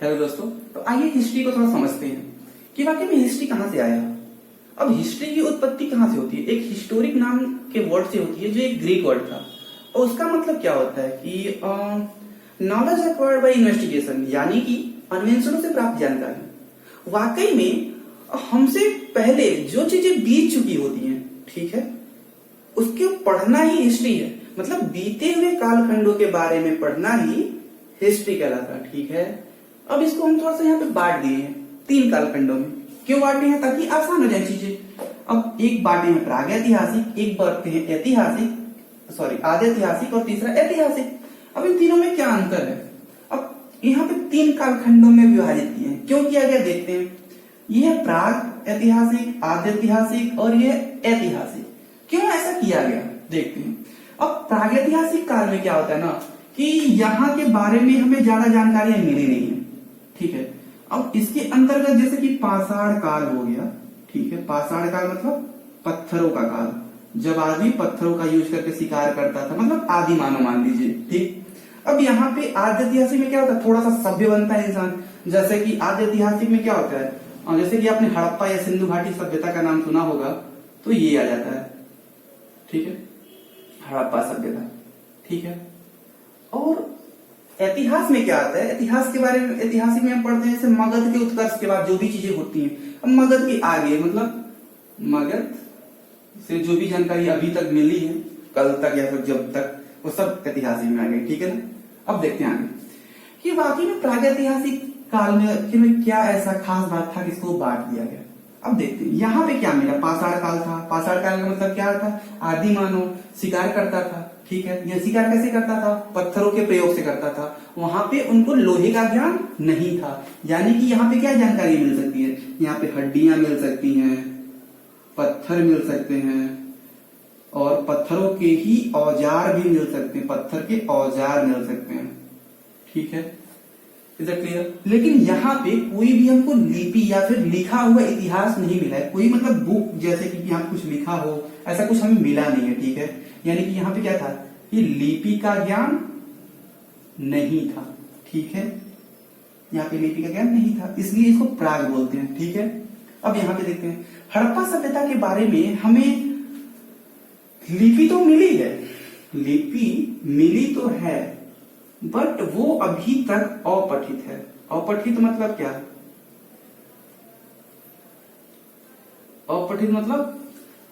Hello दोस्तों, तो आइए हिस्ट्री को थोड़ा समझते हैं कि वाकई में हिस्ट्री कहाँ से आया। अब हिस्ट्री की उत्पत्ति कहाँ से होती है? एक हिस्टोरिक नाम के वर्ड से होती है, जो एक ग्रीक वर्ड था, और उसका मतलब क्या होता है कि नॉलेज एक्वायर्ड बाय इन्वेस्टिगेशन, यानी कि अन्वेषणों से प्राप्त जानकारी। वाकई में हमसे पहले जो चीजें बीत चुकी होती हैं, ठीक है, उसके पढ़ना ही हिस्ट्री है। मतलब बीते हुए कालखंडों के बारे में पढ़ना ही हिस्ट्री कहलाता है, ठीक है। अब इसको हम थोड़ा सा यहाँ पे बांट दिए हैं 3 कालखंडों में। क्यों बांटे हैं? ताकि आसान हो जाए चीजें। अब एक बांटे हैं प्रागैतिहासिक, एक बांटते हैं ऐतिहासिक, आधे ऐतिहासिक और तीसरा ऐतिहासिक। अब इन तीनों में क्या अंतर है? अब यहाँ पे 3 कालखंडों में विभाजित किए हैं। क्यों किया गया देखते हैं। ये है प्राग ऐतिहासिक, आधे ऐतिहासिक और ये ऐतिहासिक। क्यों ऐसा किया गया देखते हैं। अब प्रागैतिहासिक काल में क्या होता है ना कि यहाँ के बारे में हमें ज्यादा जानकारियां मिली नहीं है, ठीक है। अब इसके अंतर्गत जैसे कि पाषाण काल हो गया, ठीक है। पाषाण काल मतलब पत्थरों का काल, जब आदमी पत्थरों का यूज करके शिकार करता था, मतलब आदि मानव मान लीजिए, ठीक। अब यहाँ पे आद्य ऐतिहासिक में क्या होता है, थोड़ा सा सभ्य बनता है इंसान। जैसे कि आद्य ऐतिहासिक में क्या होता है, जैसे कि आपने हड़प्पा या सिंधु घाटी सभ्यता का नाम सुना होगा, तो ये आ जाता है, ठीक है, हड़प्पा सभ्यता, ठीक है। और इतिहास में क्या आता है, इतिहास के बारे में ऐतिहासिक में हम पढ़ते हैं जैसे मगध के उत्कर्ष के बाद जो भी चीजें होती हैं। अब मगध के आगे मतलब मगध से जो भी जानकारी अभी तक मिली है, कल तक या फिर जब तक, वो सब ऐतिहासिक में आ गई, ठीक है ना। अब देखते हैं आगे कि वाकई में प्रागैतिहासिक काल में क्या ऐसा खास बात था कि इसको बांट दिया गया। अब देखते हैं यहाँ पे क्या मिला। पाषाण काल था। पाषाण काल का मतलब क्या था, आदि मानव शिकार करता था, ठीक है। यह शिकार कैसे करता था? पत्थरों के प्रयोग से करता था। वहां पे उनको लोहे का ज्ञान नहीं था, यानी कि यहाँ पे क्या जानकारी मिल सकती है, यहाँ पे हड्डियां मिल सकती हैं, पत्थर मिल सकते हैं, और पत्थरों के ही औजार भी मिल सकते हैं, पत्थर के औजार मिल सकते हैं, ठीक है। Is it clear? लेकिन यहाँ पे कोई भी हमको लिपि या फिर लिखा हुआ इतिहास नहीं मिला है। कोई मतलब बुक जैसे कि यहाँ कुछ लिखा हो, ऐसा कुछ हमें मिला नहीं है, ठीक है। यानी कि यहाँ पे क्या था कि लिपि का ज्ञान नहीं था, ठीक है। यहाँ पे लिपि का ज्ञान नहीं था, इसलिए इसको प्राग बोलते हैं, ठीक है। अब यहाँ पे देखते हैं हड़प्पा सभ्यता के बारे में हमें लिपि तो मिली है, लिपि मिली तो है, बट वो अभी तक अपठित है। अपठित मतलब क्या? अपठित मतलब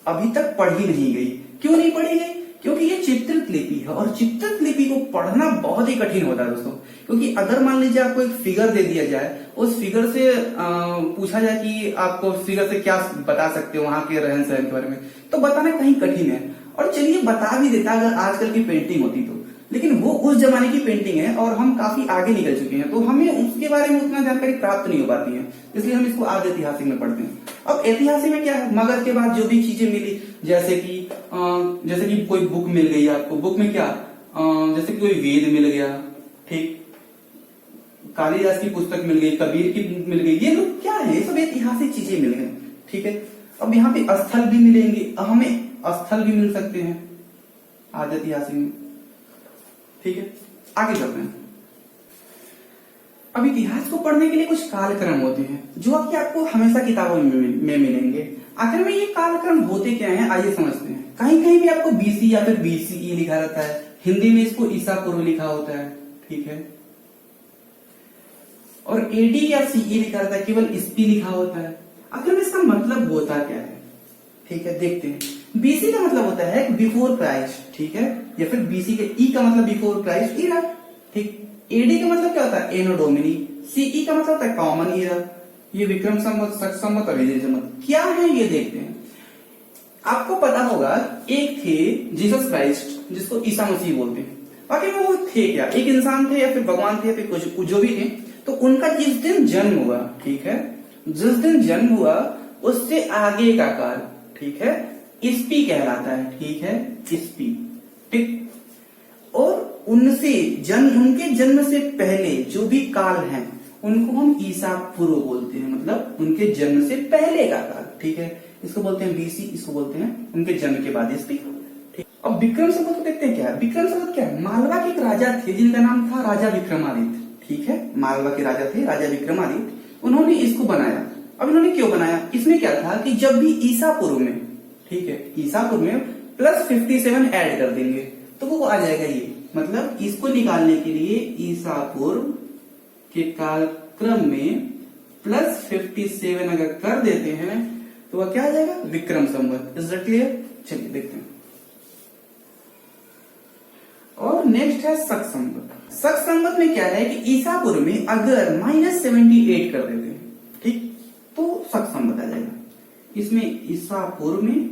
अभी तक पढ़ी नहीं गई। क्यों नहीं पढ़ी गई? क्योंकि ये चित्रित लिपि है, और चित्रित लिपि को पढ़ना बहुत ही कठिन होता है दोस्तों। क्योंकि अगर मान लीजिए आपको एक फिगर दे दिया जाए, उस फिगर से पूछा जाए कि आपको उस फिगर से क्या बता सकते हो वहां के रहन सहन के बारे में, तो बताना कहीं कठिन है। और चलिए बता भी देता अगर आजकल की पेंटिंग होती तो, लेकिन वो उस जमाने की पेंटिंग है और हम काफी आगे निकल चुके हैं, तो हमें उसके बारे में उतना जानकारी प्राप्त नहीं हो पाती है, इसलिए हम इसको आधे ऐतिहासिक में पढ़ते हैं। अब ऐतिहासिक में क्या है, मगध के बाद जो भी चीजें मिली, जैसे कि कोई बुक मिल गई आपको, बुक में क्या, जैसे कोई वेद मिल गया, ठीक, कालिदास की पुस्तक मिल गई, कबीर की मिल गई, ये लोग क्या है, ये सब ऐतिहासिक चीजें मिल गई, ठीक है। अब यहाँ पे स्थल भी मिलेंगे, हमें स्थल भी मिल सकते हैं आधे ऐतिहासिक में, ठीक है। आगे चलते हैं। अब इतिहास को पढ़ने के लिए कुछ कालक्रम होते हैं जो कि आपको हमेशा किताबों में मिलेंगे। आखिर में ये कालक्रम होते क्या हैं, आइए समझते हैं। कहीं कहीं भी आपको बीसी या फिर बीसीई लिखा रहता है, हिंदी में इसको ईसा पूर्व लिखा होता है, ठीक है। और एडी या सीई लिखा रहता है, केवल ईस्वी लिखा होता है। आखिर में इसका मतलब होता क्या है, ठीक है, देखते हैं। बीसी का मतलब होता है बिफोर क्राइस्ट, ठीक है, या फिर बीसी के ई का मतलब बिफोर क्राइस्ट ईरा, ठीक। एडी का मतलब क्या होता है, एनो डोमिनी। सीई का मतलब होता है कॉमन ईरा। ये विक्रम संवत, शक संवत और विजय संवत क्या है ये देखते हैं। आपको पता होगा एक थे जीसस क्राइस्ट, जिसको ईसा मसीह बोलते हैं। बाकी वो थे क्या, एक इंसान थे या फिर भगवान थे या फिर कुछ जो भी थे। तो उनका जिस दिन जन्म हुआ, ठीक है, जिस दिन जन्म हुआ उससे आगे का काल, ठीक है, ईस्वी कहलाता है, ठीक है, ईस्वी, ठीक। और उनके जन्म से पहले जो भी काल हैं उनको हम ईसा पूर्व बोलते हैं, मतलब उनके जन्म से पहले का काल, ठीक है। इसको बोलते हैं बीसी, इसको बोलते हैं उनके जन्म के बाद ईस्वी, ठीक। अब विक्रम संवत को देखते हैं क्या है। विक्रम संवत क्या है, मालवा के एक राजा थे जिनका नाम था राजा विक्रमादित्य, ठीक है, मालवा के राजा थे, राजा विक्रमादित्य, उन्होंने इसको बनाया। अब इन्होंने क्यों बनाया, इसमें क्या था कि जब भी ईसा पूर्व में, ठीक है, ईसा पूर्व में प्लस 57 ऐड कर देंगे तो वो आ जाएगा ये, मतलब इसको निकालने के लिए ईसा पूर्व के कालक्रम में प्लस 57 अगर कर देते हैं तो वह क्या आ जाएगा, Vikram Samvat. Is that clear? चलिए देखते हैं। और नेक्स्ट है शक संवत। शक संवत में क्या है कि ईसा पूर्व में अगर -78 कर देते हैं, ठीक, तो शक संवत आ जाएगा। इसमें ईसा पूर्व में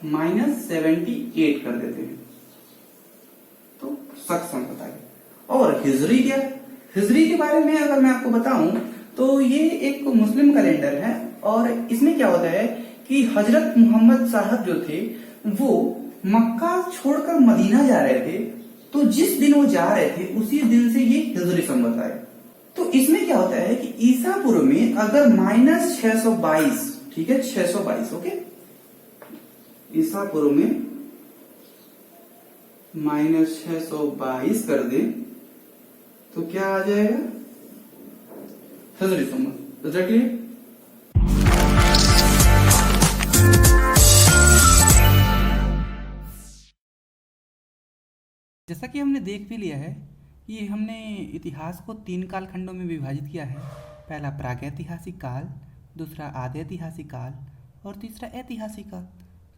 -78 कर देते हैं तो शक संवत आ गया। और हिजरी क्या, हिजरी के बारे में अगर मैं आपको बताऊं तो ये एक मुस्लिम कैलेंडर है और इसमें क्या होता है कि हजरत मोहम्मद साहब जो थे वो मक्का छोड़कर मदीना जा रहे थे, तो जिस दिन वो जा रहे थे उसी दिन से ये हिजरी संवत आए। तो इसमें क्या होता है कि ईसा पूर्व में अगर -622, ठीक है, 622, ओके, ईसा पूर्व में -622 कर दे तो क्या आ जाएगा, Hijri Samvat. Is that clear? जैसा कि हमने देख भी लिया है कि हमने इतिहास को 3 कालखंडों में विभाजित किया है। पहला प्रागैतिहासिक काल, दूसरा आद्य ऐतिहासिक काल और तीसरा ऐतिहासिक काल,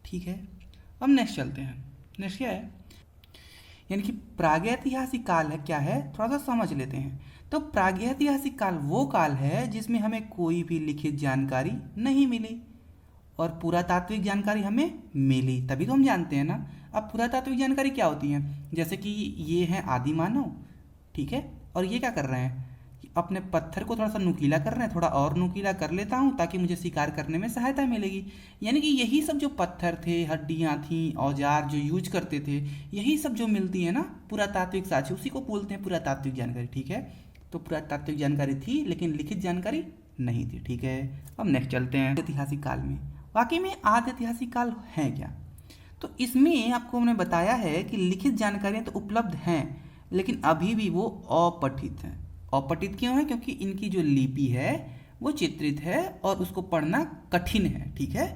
ठीक है। अब नेक्स्ट चलते हैं। नेक्स्ट क्या है, यानी कि प्रागैतिहासिक काल है, क्या है, थोड़ा सा समझ लेते हैं। तो प्रागैतिहासिक काल वो काल है जिसमें हमें कोई भी लिखित जानकारी नहीं मिली और पुरातात्विक जानकारी हमें मिली, तभी तो हम जानते हैं ना। अब पुरातात्विक जानकारी क्या होती है, जैसे कि ये है आदि मानव, ठीक है, और ये क्या कर रहे हैं कि अपने पत्थर को थोड़ा सा नुकीला कर रहे हैं, थोड़ा और नुकीला कर लेता हूँ ताकि मुझे शिकार करने में सहायता मिलेगी। यानी कि यही सब जो पत्थर थे, हड्डियाँ थी, औजार जो यूज करते थे, यही सब जो मिलती है ना पुरातात्विक साक्ष्य, उसी को बोलते हैं पुरातात्विक जानकारी, ठीक है। तो पुरातात्विक जानकारी थी लेकिन लिखित जानकारी नहीं थी, ठीक है। अब नेक्स्ट चलते हैं ऐतिहासिक काल में। वाकई में आद्य ऐतिहासिक काल है क्या, तो इसमें आपको मैंने बताया है कि लिखित जानकारियां तो उपलब्ध हैं लेकिन अभी भी वो अपठित हैं। अपठित क्यों है, क्योंकि इनकी जो लिपि है वो चित्रित है और उसको पढ़ना कठिन है, ठीक है।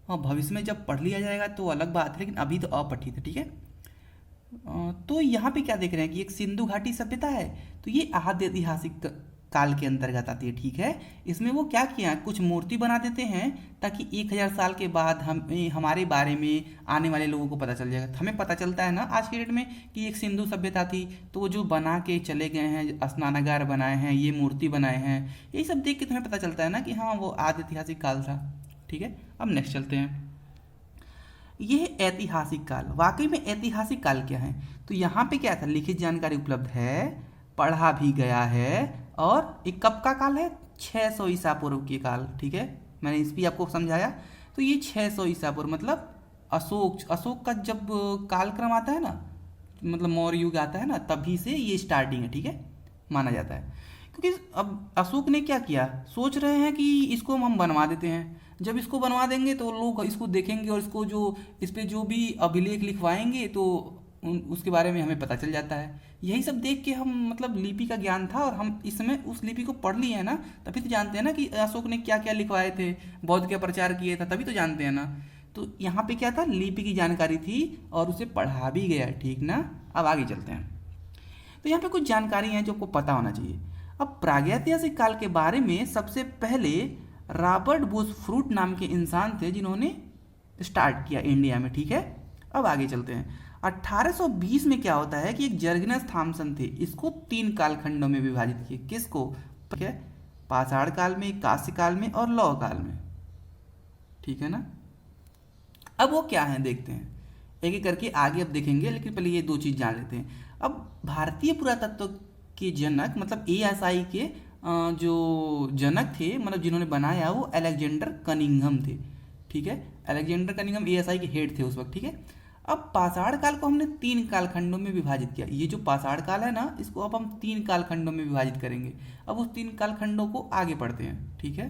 और भविष्य में जब पढ़ लिया जाएगा तो अलग बात है, लेकिन अभी तो अपठित है, ठीक है। तो यहाँ पे क्या देख रहे हैं कि एक सिंधु घाटी सभ्यता है, तो ये आद्य ऐतिहासिक काल के अंतर्गत आती है, ठीक है। इसमें वो क्या किया, कुछ मूर्ति बना देते हैं ताकि 1000 साल के बाद हमारे बारे में आने वाले लोगों को पता चल जाएगा। हमें पता चलता है ना आज के डेट में कि एक सिंधु सभ्यता थी, तो वो जो बना के चले गए हैं, स्नानागार बनाए हैं, ये मूर्ति बनाए हैं, यही सब देख के तुम्हें पता चलता है ना कि हाँ वो आद्य ऐतिहासिक काल था, ठीक है। अब नेक्स्ट चलते हैं। यह ऐतिहासिक काल, वाकई में ऐतिहासिक काल क्या है, तो यहाँ पे क्या था, लिखित जानकारी उपलब्ध है, पढ़ा भी गया है, और एक कब का काल है, 600 ईसा पूर्व के काल, ठीक है। मैंने इस भी आपको समझाया। तो ये 600 ईसा पूर्व मतलब अशोक का जब कालक्रम आता है ना, मतलब मौर्य युग आता है ना, तभी से ये स्टार्टिंग है, ठीक है, माना जाता है। क्योंकि अब अशोक ने क्या किया, सोच रहे हैं कि इसको हम बनवा देते हैं, जब इसको बनवा देंगे तो लोग इसको देखेंगे और इसको जो इस पे जो भी अभिलेख लिखवाएंगे तो उसके बारे में हमें पता चल जाता है। यही सब देख के हम, मतलब लिपि का ज्ञान था और हम इस समय उस लिपि को पढ़ लिए हैं ना, तभी तो जानते हैं ना कि अशोक ने क्या क्या लिखवाए थे, बौद्ध का प्रचार किए था, तभी तो जानते हैं ना। तो यहाँ पे क्या था, लिपि की जानकारी थी और उसे पढ़ा भी गया, ठीक ना। अब आगे चलते हैं। तो यहाँ पे कुछ जानकारी है जो आपको पता होना चाहिए। अब प्रागैतिहासिक काल के बारे में सबसे पहले रॉबर्ट बुशफ्रूट नाम के इंसान थे जिन्होंने स्टार्ट किया इंडिया में, ठीक है। अब आगे चलते हैं। 1820 में क्या होता है कि एक जर्गिनस थॉमसन थे, इसको 3 कालखंडों में विभाजित किए। किसको, ठीक है, पाषाण काल में, कांस्य काल में और लौह काल में, ठीक है ना। अब वो क्या है देखते हैं, एक एक करके आगे अब देखेंगे, लेकिन पहले ये 2 चीज जान लेते हैं। अब भारतीय पुरातत्व के जनक, मतलब ASI के जो जनक थे, मतलब जिन्होंने बनाया, वो अलेक्जेंडर कनिंघम थे, ठीक है। अलेक्जेंडर कनिंघम ASI के हेड थे उस वक्त, ठीक है। अब पाषाण काल को हमने 3 कालखंडों में विभाजित किया। ये जो पाषाण काल है ना, इसको अब हम 3 कालखंडों में विभाजित करेंगे। अब उस 3 कालखंडों को आगे पढ़ते हैं, ठीक है।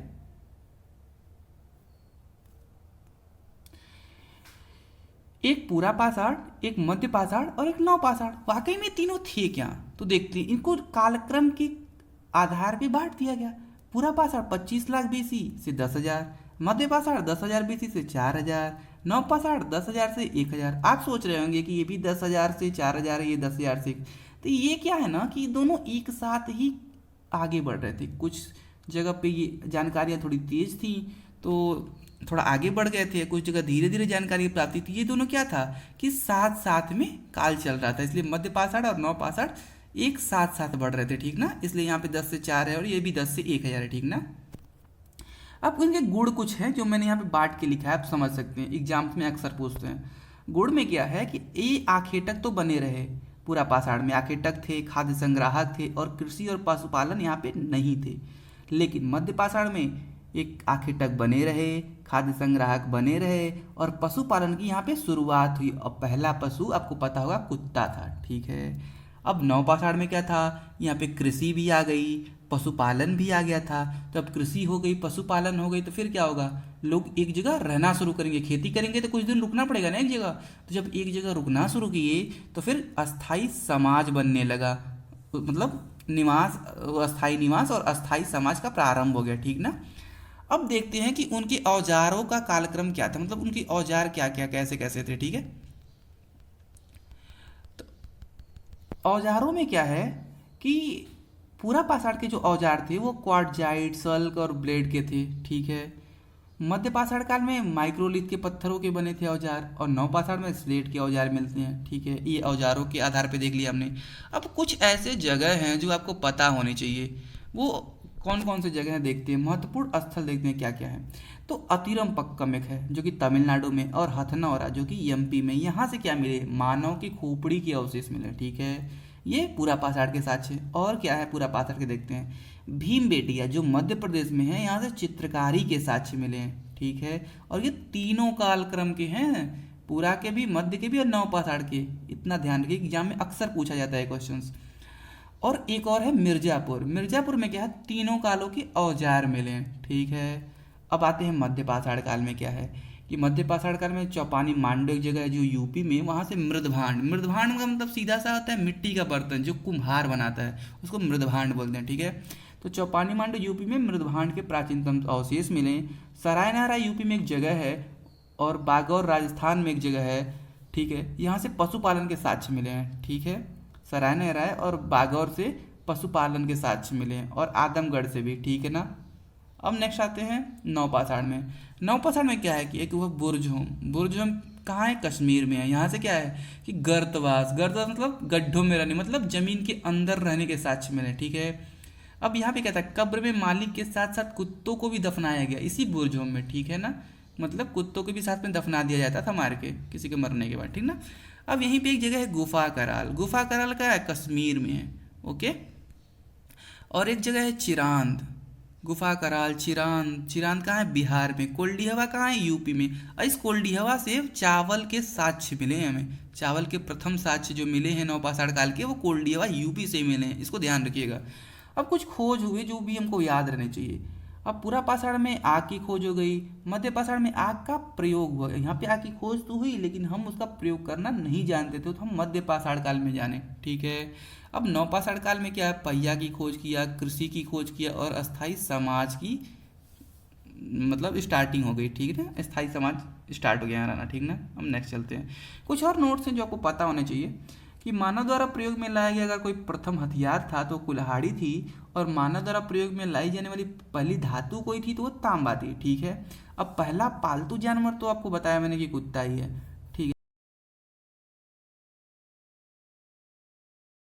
एक पूरा पाषाण, एक मध्य पाषाण और एक नव पाषाण। वाकई में तीनों थे क्या, तो देखते हैं इनको कालक्रम के आधार पे बांट दिया गया। पूरा पाषाण 25 लाख बीसी से 10,000, मध्य पाषाण 10,000 बीसी से 4,000, नव पाषाण 10,000 से 1,000। आप सोच रहे होंगे कि ये भी 10,000 से 4,000 है, ये 10,000 से, तो ये क्या है ना कि दोनों एक साथ ही आगे बढ़ रहे थे। कुछ जगह पे ये जानकारियाँ थोड़ी तेज थी तो थोड़ा आगे बढ़ गए थे, कुछ जगह धीरे धीरे जानकारी प्राप्ति थी। ये दोनों क्या था कि साथ साथ में काल चल रहा था, इसलिए मध्य पाषाण और नव पाषाण एक साथ साथ बढ़ रहे थे, ठीक ना। इसलिए यहाँ पे 10 से 4 है और ये भी 10 से 1,000 है, ठीक ना। अब इनके गुण कुछ हैं जो मैंने यहाँ पे बांट के लिखा है, आप समझ सकते हैं, एग्जाम्स में अक्सर पूछते हैं। गुण में क्या है कि ये आखेटक तो बने रहे, पूरा पाषाण में आखेटक थे, खाद्य संग्राहक थे और कृषि और पशुपालन यहाँ पे नहीं थे। लेकिन मध्य पाषाण में एक आखेटक बने रहे, खाद्य संग्राहक बने रहे और पशुपालन की यहाँ पे शुरुआत हुई। और पहला पशु आपको पता होगा कुत्ता था, ठीक है। अब नव पाषाण में क्या था, यहाँ पे कृषि भी आ गई, पशुपालन भी आ गया था। तो अब कृषि हो गई, पशुपालन हो गई, तो फिर क्या होगा, लोग एक जगह रहना शुरू करेंगे, खेती करेंगे तो कुछ दिन रुकना पड़ेगा ना एक जगह। तो जब एक जगह रुकना शुरू किए तो फिर अस्थाई समाज बनने लगा, मतलब निवास, अस्थाई निवास और अस्थाई समाज का प्रारंभ हो गया, ठीक ना। अब देखते हैं कि उनके औजारों का कालक्रम क्या था, मतलब उनके औजार क्या क्या कैसे कैसे थे, ठीक है। तो औजारों में क्या है कि पूरा पाषाण के जो औजार थे वो क्वार्टजाइट, सल्क और ब्लेड के थे, ठीक है। मध्य पाषाण काल में माइक्रोलिथ के पत्थरों के बने थे औजार और नव पाषाण में स्लेट के औजार मिलते हैं, ठीक है। ये औजारों के आधार पे देख लिया हमने। अब कुछ ऐसे जगह हैं जो आपको पता होनी चाहिए, वो कौन कौन से जगह हैं देखते हैं, महत्वपूर्ण स्थल देखते हैं क्या क्या है। तो अतिरम पक्कमिक है जो कि तमिलनाडु में, और हथनौरा जो कि एमपी में। यहाँ से क्या मिले, मानव की खोपड़ी के अवशेष मिले, ठीक है। ये पूरा पाषाण के साक्ष्य है। और क्या है पूरा पाषाण के देखते हैं, भीमबेटिया जो मध्य प्रदेश में है, यहाँ से चित्रकारी के साक्ष्य मिले हैं, ठीक है। और ये तीनों कालक्रम के हैं, पूरा के भी, मध्य के भी और नव पाषाण के। इतना ध्यान रखिए, एग्जाम में अक्सर पूछा जाता है क्वेश्चंस। और एक और है मिर्जापुर। मिर्जापुर में क्या है, तीनों कालों के औजार मिले हैं, ठीक है। अब आते हैं मध्य पाषाण काल में क्या है कि मध्य पाषाण काल में चौपानी मांडू एक जगह है जो यूपी में, वहाँ से मृदभांड, मृदभांड का मतलब सीधा सा होता है मिट्टी का बर्तन जो कुम्हार बनाता है, उसको मृदभांड बोलते हैं, ठीक है। तो चौपानी मांडू यूपी में मृदभांड के प्राचीनतम अवशेष मिले। सरायनारा यूपी में एक जगह है और बागौर राजस्थान में एक जगह है, ठीक है। यहाँ से पशुपालन के साक्ष्य मिले हैं, ठीक है। सरायनारा और बागौर से पशुपालन के साक्ष्य मिले हैं और आदमगढ़ से भी, ठीक है ना। अब नेक्स्ट आते हैं नव पाषाण में। नव पाषाण में क्या है कि एक वह बुर्जहोम, बुर्जहोम कहाँ है, कश्मीर में है। यहाँ से क्या है कि गर्तवास, गर्तवास मतलब गड्ढों में रहने, मतलब जमीन के अंदर रहने के साक्ष्य मिले, ठीक है। अब यहाँ पे क्या था, कब्र में मालिक के साथ साथ कुत्तों को भी दफनाया गया इसी बुर्जहोम में, ठीक है ना। मतलब कुत्तों को भी साथ में दफना दिया जाता था मार के किसी के मरने के बाद, ठीक ना। अब यहीं पे एक जगह है गुफा कराल, गुफा कराल का है कश्मीर में है, ओके। और एक जगह है चिरांद, गुफा कराल, चिरांद, चिरांद कहाँ है, बिहार में। कोल्डी हवा कहाँ है, यूपी में। और इस कोल्डी हवा से चावल के साक्ष्य मिले हैं हमें, चावल के प्रथम साक्ष्य जो मिले हैं नव पाषाण काल के, वो कोल्डी हवा यूपी से मिले हैं, इसको ध्यान रखिएगा। अब कुछ खोज हुए जो भी हमको याद रहने चाहिए। अब पूरा पाषाण में आग की खोज हो गई, मध्य पाषाण में आग का प्रयोग हुआ। यहाँ पे आग की खोज तो हुई लेकिन हम उसका प्रयोग करना नहीं जानते थे, तो हम मध्य पाषाण काल में जाने, ठीक है। अब नव पाषाण काल में क्या है, पहिया की खोज किया, कृषि की खोज किया और अस्थाई समाज की मतलब स्टार्टिंग हो गई, ठीक है ना। स्थायी समाज स्टार्ट हो गया रहना, ठीक ना। हम नेक्स्ट चलते हैं। कुछ और नोट्स हैं जो आपको पता होने चाहिए कि मानव द्वारा प्रयोग में लाया गया अगर कोई प्रथम हथियार था तो कुल्हाड़ी थी, और मानव द्वारा प्रयोग में लाई जाने वाली पहली धातु कोई थी तो वो तांबा थी, ठीक है। अब पहला पालतू जानवर तो आपको बताया मैंने कि कुत्ता ही है।